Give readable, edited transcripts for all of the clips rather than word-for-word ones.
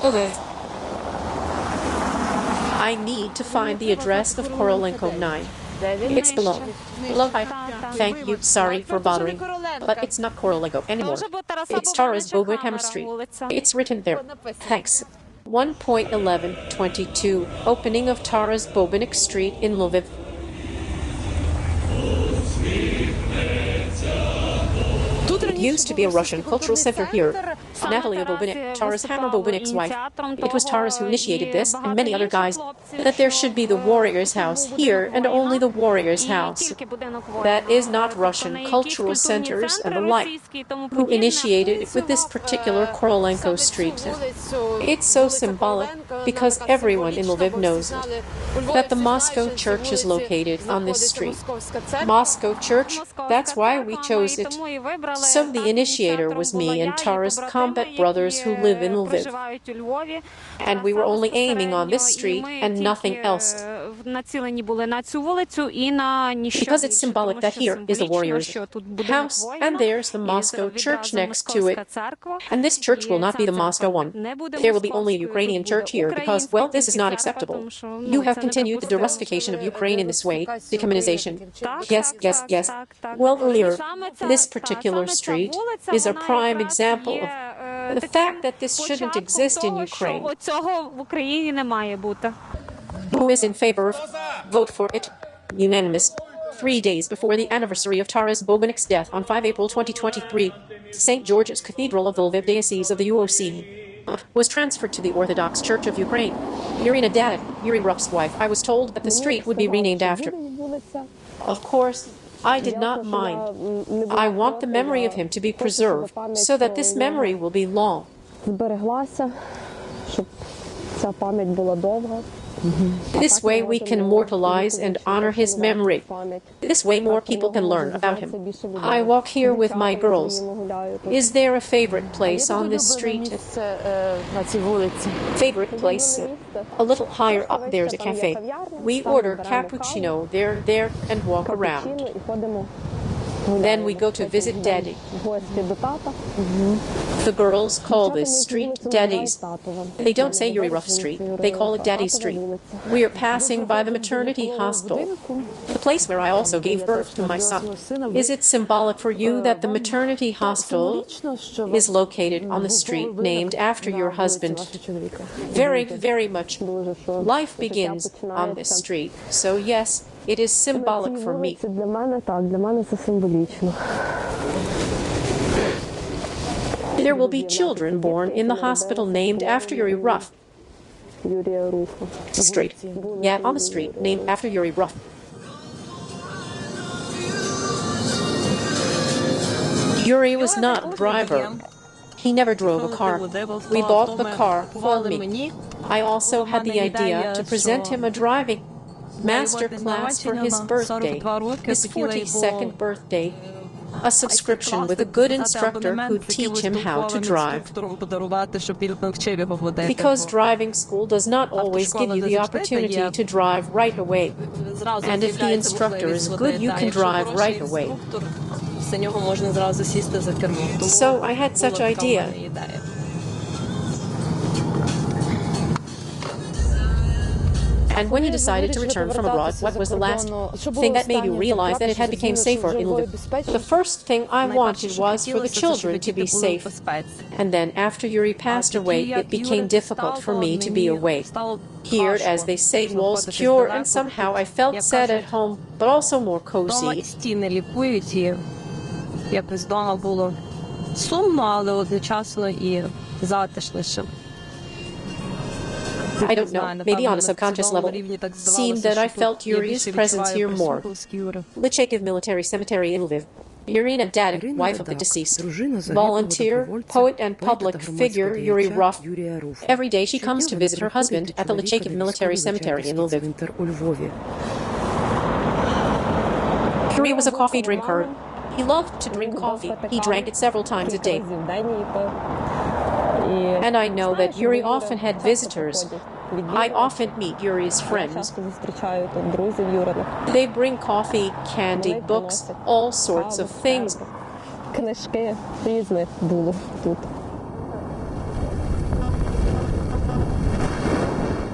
Okay. I need to find the address of Korolenko 9. It's below. Thank you, sorry for bothering. But it's not Korolenko anymore. It's Taras Bobanych Street. It's written there. Thanks. 1.1122. Opening of Taras Bobanych Street in Lviv. It used to be a Russian cultural center here. Nataliia Bobanych, Taras Bobanich's wife. It was Taras who initiated this, and many other guys, that there should be the warrior's house here, and only the warrior's house. That is not Russian cultural centers and the like, who initiated it with this particular Korolenko Street. It's so symbolic, because everyone in Lviv knows it, that the Moscow Church is located on this street. Moscow Church, that's why we chose it. So the initiator was me and Taras combat brothers who live in Lviv. And we were only aiming on this street and nothing else. Because it's symbolic that here is the warrior's house, and there's the Moscow Church next to it. And this church will not be the Moscow one. There will be only a Ukrainian church here because, well, this is not acceptable. You have continued the derussification of Ukraine in this way, decommunization. Yes. Well, earlier, this particular street is a prime example of the fact that this shouldn't exist in Ukraine. Who is in favor? Vote for it. Unanimous. 3 days before the anniversary of Taras Bobanich's death on 5 April 2023, St. George's Cathedral of the Lviv Diocese of the UOC was transferred to the Orthodox Church of Ukraine. Iryna Dadak, Yurii Ruf's wife, I was told that the street would be renamed after. Of course, I did not mind. I want the memory of him to be preserved, so that this memory will be long. This way we can immortalize and honor his memory. This way more people can learn about him. I walk here with my girls. Is there a favorite place on this street? Favorite place? A little higher up there's a cafe. We order cappuccino there and walk around. Then we go to visit Daddy. The girls call this street Daddy's. They don't say Yurii Ruf Street, they call it Daddy's Street. We are passing by the maternity hospital, the place where I also gave birth to my son. Is it symbolic for you that the maternity hospital is located on the street named after your husband? Very, very much. Life begins on this street, so yes, it is symbolic for me. There will be children born in the hospital named after Yurii Ruf. Street. Yeah, on the street named after Yurii Ruf. Yurii was not a driver. He never drove a car. We bought the car for me. I also had the idea to present him a driving master class for his birthday, his 42nd birthday, a subscription with a good instructor who'd teach him how to drive. Because driving school does not always give you the opportunity to drive right away. And if the instructor is good, you can drive right away. So I had such idea. And when you decided to return from abroad, what was the last thing that made you realize that it had become safer in Lviv? The first thing I wanted was for the children to be safe. And then after Yurii passed away, it became difficult for me to be away. Here, as they say, walls cure, and somehow I felt sad at home, but also more cozy. I don't know, maybe on a subconscious level, seemed that I felt Yuriy's presence here more. Lychakiv Military Cemetery in Lviv. Iryna Dadak, wife of the deceased, volunteer, poet and public figure Yurii Ruf. Every day she comes to visit her husband at the Lychakiv Military Cemetery in Lviv. Yurii was a coffee drinker. He loved to drink coffee. He drank it several times a day. And I know that Yurii often had visitors. I often meet Yuri's friends. They bring coffee, candy, books, all sorts of things.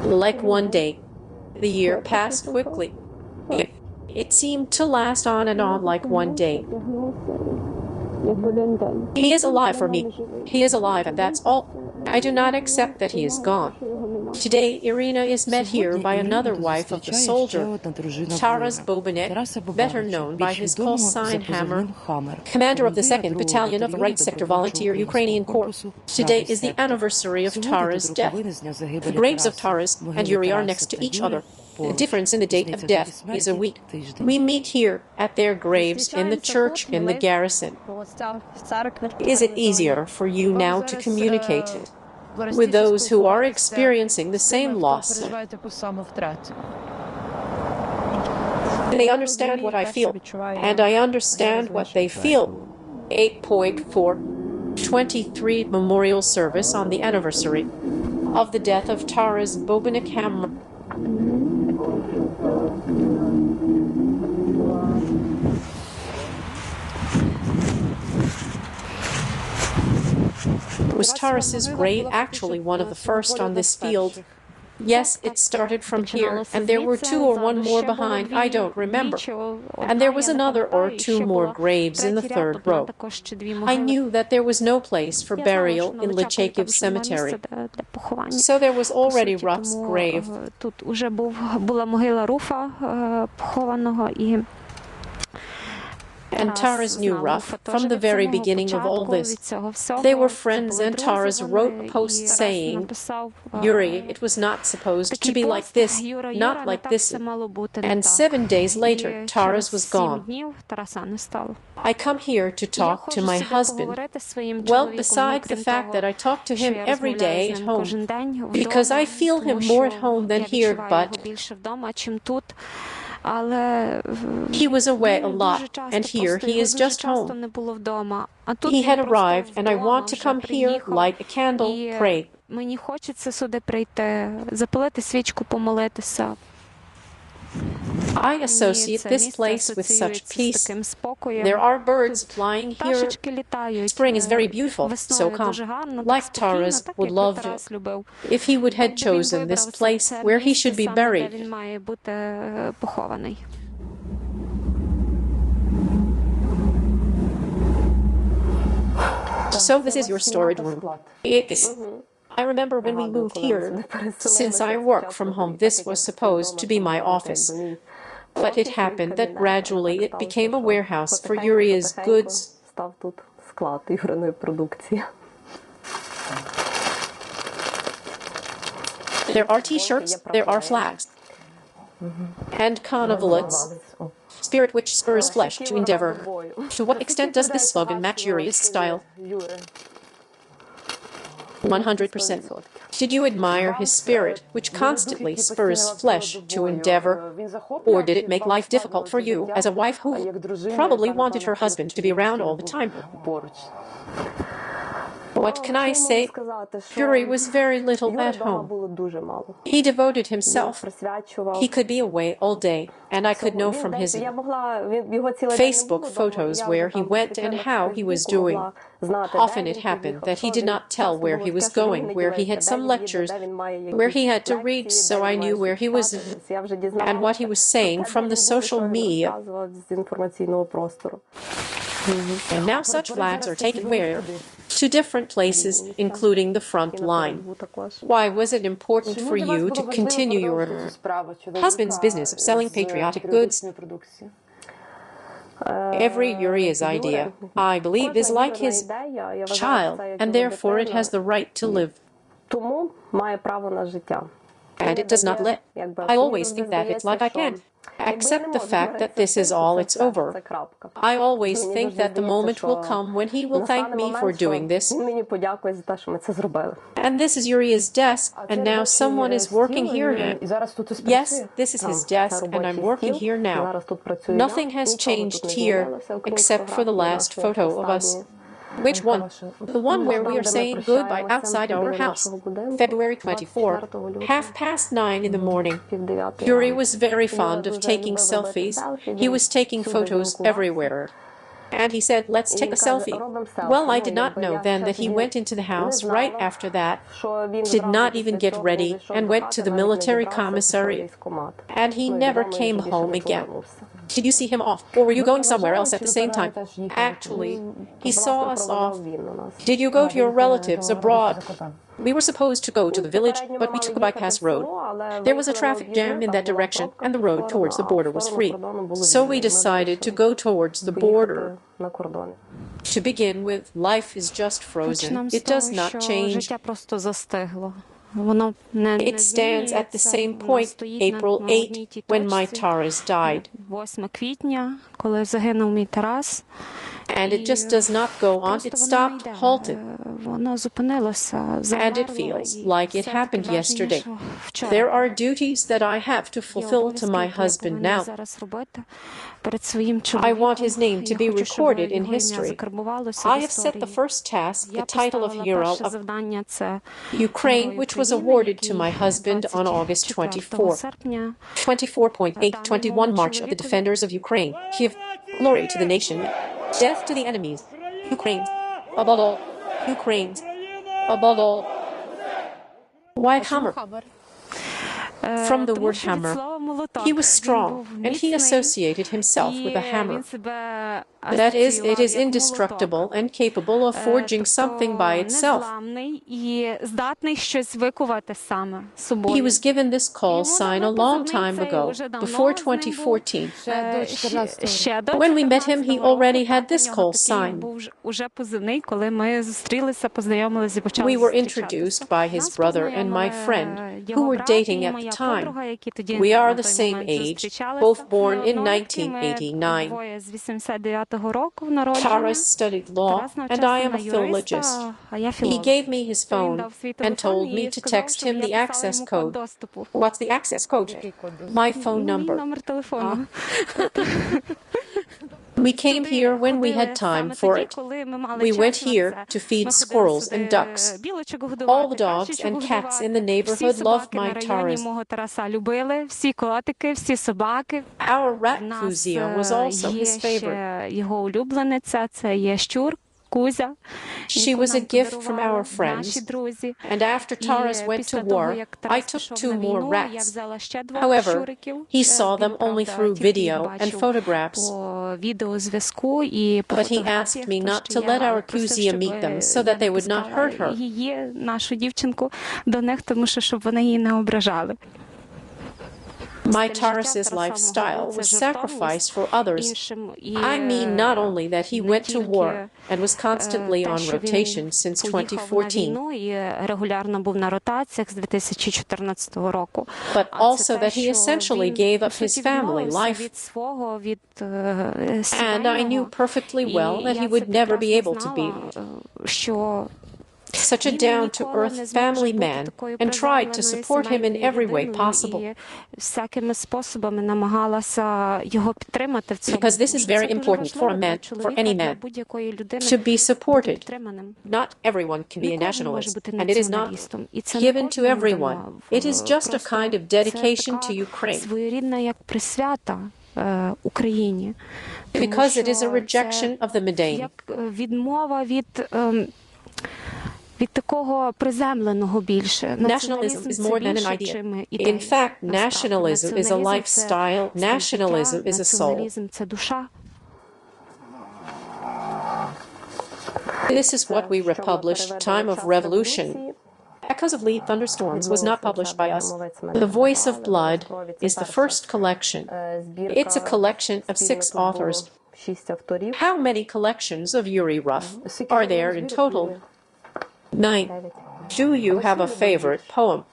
Like one day, the year passed quickly. It seemed to last on and on like one day. He is alive for me. He is alive, and that's all. I do not accept that he is gone. Today, Iryna is met here by another wife of the soldier, Taras Bobanych, better known by his call sign Hammer, commander of the 2nd Battalion of the Right Sector Volunteer Ukrainian Corps. Today is the anniversary of Taras' death. The graves of Taras and Yuriy are next to each other. The difference in the date of death is a week. We meet here at their graves in the church in the garrison. Is it easier for you now to communicate with those who are experiencing the same loss? They understand what I feel, and I understand what they feel. 8.4 23 Memorial Service on the anniversary of the death of Taras Bobanych Hammer. Was Taras's grave actually one of the first on this field? Yes, it started from here, and there were 2 or 1 more behind, I don't remember. And there was another or 2 more graves in the 3rd row. I knew that there was no place for burial in Lychakiv Cemetery. So there was already Ruf's grave. And Taras knew Ruf from the very beginning of all this. They were friends, and Taras wrote a post saying, "Yuriy, it was not supposed to be like this, not like this." And 7 days later, Taras was gone. I come here to talk to my husband. Well, besides the fact that I talk to him every day at home, because I feel him more at home than here, but he was away a lot, and here he is just home. He had arrived, and I want to come here, light a candle, pray. I associate this place with such peace. There are birds flying here. Spring is very beautiful, so calm, like Taras would love to, if he would have chosen this place where he should be buried. So this is your storage room. It is. I remember when we moved here, since I work from home, this was supposed to be my office. But it happened that gradually it became a warehouse for Yuriy's goods. There are T-shirts, there are flags, and carnivalettes, spirit which spurs flesh to endeavor. To what extent does this slogan match Yuriy's style? 100%. Did you admire his spirit, which constantly spurs flesh to endeavor? Or did it make life difficult for you, as a wife who probably wanted her husband to be around all the time? What can I say? Yuriy was very little at home. He devoted himself. He could be away all day, and I could know from his Facebook photos where he went and how he was doing. Often it happened that he did not tell where he was going, where he had some lectures, where he had to read, so I knew where he was and what he was saying from the social media. And now such flags are taken where? To different places, including the front line. Why was it important for you to continue your husband's business of selling patriotic goods? Every Yuriy's idea, I believe, is like his child, and therefore it has the right to live. And it does not let. I always think that it's like I can accept the fact that this is all, it's over. I always think that the moment will come when he will thank me for doing this. And this is Yuriy's desk, and now someone is working here. Yes, this is his desk, and I'm working here now. Nothing has changed here, except for the last photo of us. Which one? The one where we are saying goodbye outside our house. February 24, 9:30 in the morning. Yuriy was very fond of taking selfies. He was taking photos everywhere. And he said, let's take a selfie. Well, I did not know then that he went into the house right after that, did not even get ready, and went to the military commissary. And he never came home again. Did you see him off, or were you going somewhere else at the same time? Actually, he saw us off. Did you go to your relatives abroad? We were supposed to go to the village, but we took a bypass road. There was a traffic jam in that direction, and the road towards the border was free. So we decided to go towards the border. To begin with, life is just frozen. It does not change. It stands at the same point, April 8, when my Taras died. And it just does not go on. It stopped, halted. And it feels like it happened yesterday. There are duties that I have to fulfill to my husband now. I want his name to be recorded in history. I have set the first task, the title of hero of Ukraine, which was awarded to my husband on August 24. 24.821 March of the Defenders of Ukraine. Give glory to the nation. Death to the enemies. Ukraine. Above all. Ukraine. Above all. Why hammer? From the word hammer. He was strong, and he associated himself with a hammer. That is, it is indestructible and capable of forging something by itself. He was given this call sign a long time ago, before 2014. When we met him, he already had this call sign. We were introduced by his brother and my friend, who were dating at the time. We are the same age, both born in 1989. Taras studied law, and I am a philologist. He gave me his phone and told me to text him the access code. What's the access code? My phone number. We came here when we had time for it. We went here to feed squirrels and ducks. All the dogs and cats in the neighborhood loved my Taras. Our rat Kuzia was also his favorite. She was a gift from our friends, and after Taras went to war, I took 2 more rats. However, he saw them only through video and photographs. But he asked me not to let our Kuzia meet them so that they would not hurt her. My Taras's lifestyle was sacrificed for others. I mean not only that he went to war and was constantly on rotation since 2014, but also that he essentially gave up his family life. And I knew perfectly well that he would never be able to be such a down-to-earth family man, and tried to support him in every way possible. Because this is very important for a man, for any man, to be supported. Not everyone can be a nationalist, and it is not given to everyone. It is just a kind of dedication to Ukraine. Because it is a rejection of the mundane. Nationalism is more than an idea. In fact, nationalism is a lifestyle, nationalism is a soul. This is what we republished, Time of Revolution. Echoes of Lead Thunderstorms was not published by us. The Voice of Blood is the first collection. It's a collection of 6 authors. How many collections of Yurii Ruf are there in total? 9. Do you have a favorite poem?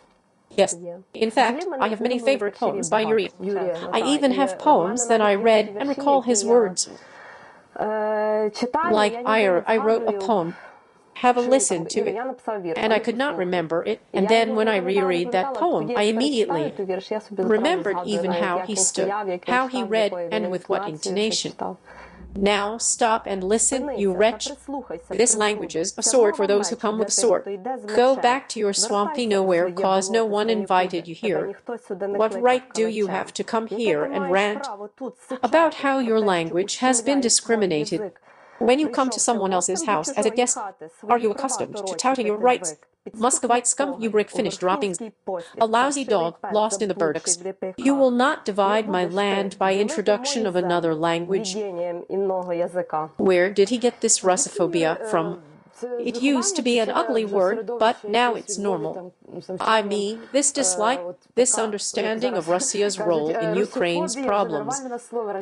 Yes. In fact, I have many favorite poems by Yurii. I even have poems that I read and recall his words. Like I wrote a poem. Have a listen to it. And I could not remember it. And then when I reread that poem, I immediately remembered even how he stood, how he read, and with what intonation. Now stop and listen, you wretch. This language is a sword for those who come with a sword. Go back to your swampy nowhere, cause no one invited you here. What right do you have to come here and rant about how your language has been discriminated? When you come to someone else's house as a guest, are you accustomed to touting your rights? Muscovite scum, you brick-finished droppings, a lousy dog lost in the buttocks. You will not divide my land by introduction of another language. Where did he get this Russophobia from? It used to be an ugly word, but now it's normal. I mean, this dislike, this understanding of Russia's role in Ukraine's problems.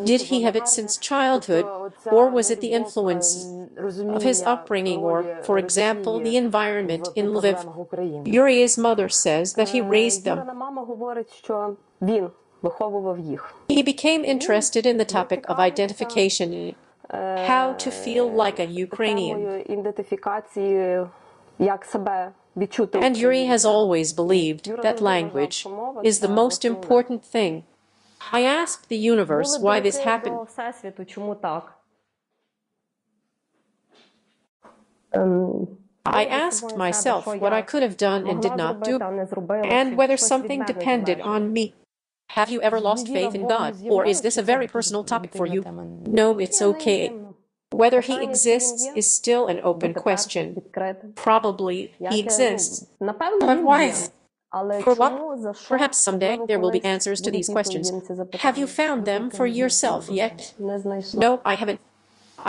Did he have it since childhood, or was it the influence of his upbringing, or, for example, the environment in Lviv? Yuriy's mother says that he raised them. He became interested in the topic of identification, how to feel like a Ukrainian. And Yuriy has always believed that language is the most important thing. I asked the universe why this happened. I asked myself what I could have done and did not do, and whether something depended on me. Have you ever lost faith in God, or is this a very personal topic for you? No, it's okay. Whether he exists is still an open question. Probably he exists. But why? For what? Perhaps someday there will be answers to these questions. Have you found them for yourself yet? No, I haven't.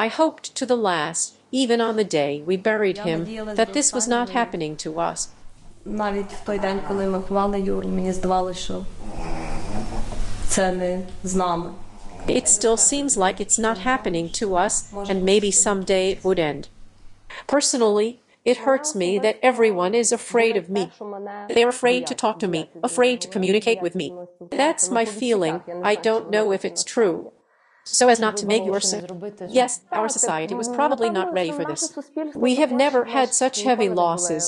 I hoped to the last, even on the day we buried him, that this was not happening to us. Навіть в той день, коли ми ховали Юру, мені здавалося, що це не з нами. It still seems like it's not happening to us, and maybe someday it would end. Personally, it hurts me that everyone is afraid of me. They're afraid to talk to me, afraid to communicate with me. That's my feeling. I don't know if it's true. So as not to make yourself. Yes, our society was probably not ready for this. We have never had such heavy losses.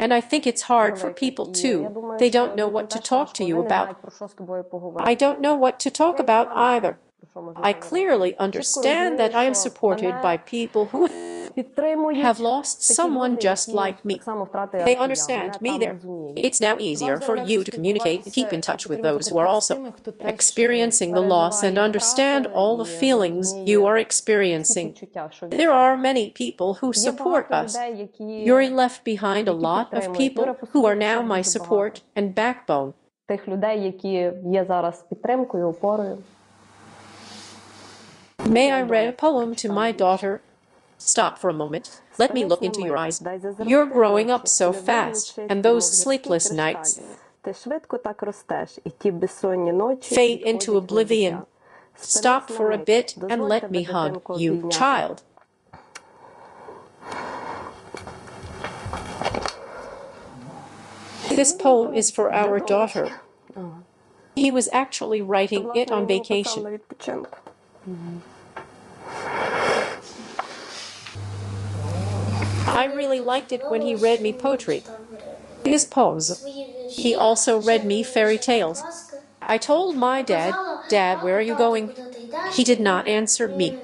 And I think it's hard for people too. They don't know what to talk to you about. I don't know what to talk about either. I clearly understand that I am supported by people who have lost someone just like me. They understand me there. It's now easier for you to communicate and keep in touch with those who are also experiencing the loss and understand all the feelings you are experiencing. There are many people who support us. Yuriy left behind a lot of people who are now my support and backbone. May I read a poem to my daughter? Stop for a moment. Let me look into your eyes. You're growing up so fast, and those sleepless nights fade into oblivion. Stop for a bit and let me hug you, child. This poem is for our daughter. He was actually writing it on vacation. I really liked it when he read me poetry, his poems. He also read me fairy tales. I told my dad, "Dad, where are you going?" He did not answer me.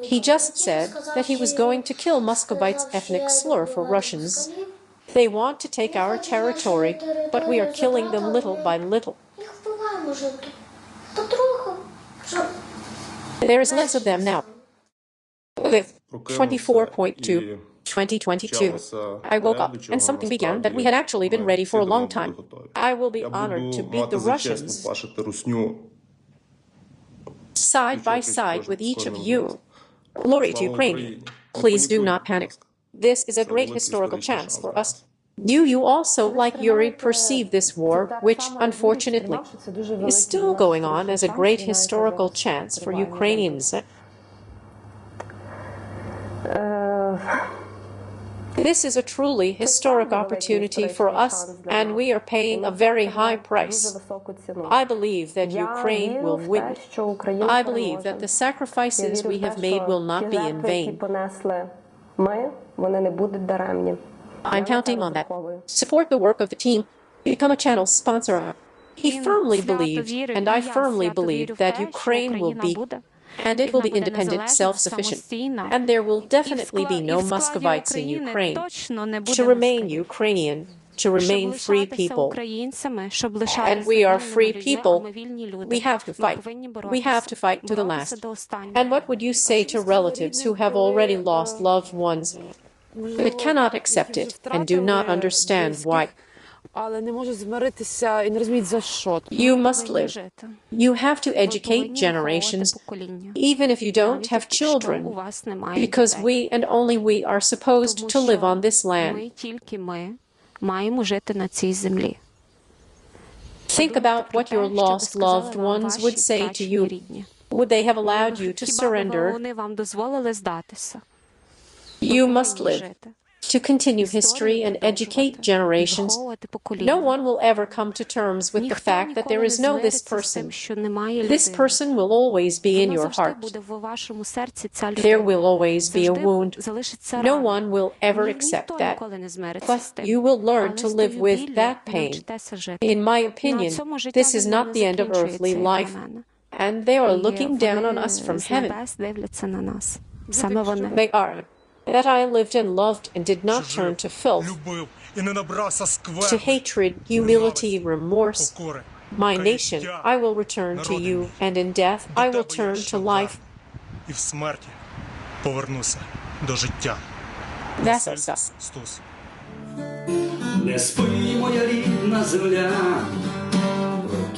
He just said that he was going to kill Muscovites' ethnic slur for Russians. They want to take our territory, but we are killing them little by little. There is less of them now. With 24.2, 2022, I woke up and something began that we had actually been ready for a long time. I will be honored to beat the Russians side by side with each of you. Glory to Ukraine. Please do not panic. This is a great historical chance for us. Do you also, like Yuriy, perceive this war, which, unfortunately, is still going on as a great historical chance for Ukrainians? This is a truly historic opportunity for us, and we are paying a very high price. I believe that Ukraine will win. I believe that the sacrifices we have made will not be in vain. I'm counting on that. Support the work of the team. Become a channel sponsor. He firmly believed, and I firmly believe, that Ukraine will be and it will be independent, self-sufficient, and there will definitely be no Muscovites in Ukraine. To remain Ukrainian, to remain free people, and we are free people, we have to fight. We have to fight to the last. And what would you say to relatives who have already lost loved ones, but cannot accept it and do not understand why? You must live. You have to educate generations, even if you don't have children, because we and only we are supposed to live on this land. Think about what your lost loved ones would say to you. Would they have allowed you to surrender? You must live. To continue history and educate generations, no one will ever come to terms with the fact that there is no this person. This person will always be in your heart. There will always be a wound. No one will ever accept that. But you will learn to live with that pain. In my opinion, this is not the end of earthly life, and they are looking down on us from heaven. They are. That I lived and loved and did not turn to filth, to hatred, humility, remorse. My nation, I will return to you, and in death I will turn to life. That's us.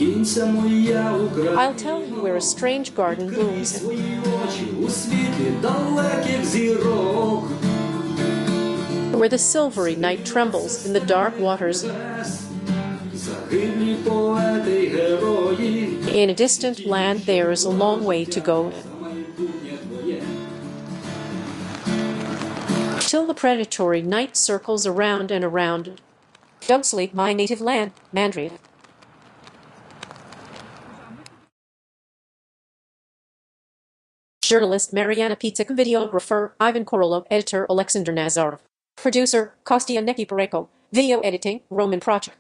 I'll tell you where a strange garden blooms, where the silvery night trembles in the dark waters. In a distant land there is a long way to go, till the predatory night circles around and around. Don't sleep, my native land, Mandriv. Journalist Mariana Pietsukh, videographer Ivan Korolov, editor Alexander Nazarov, producer Kostya Nekiporeko, video editing Roman Project.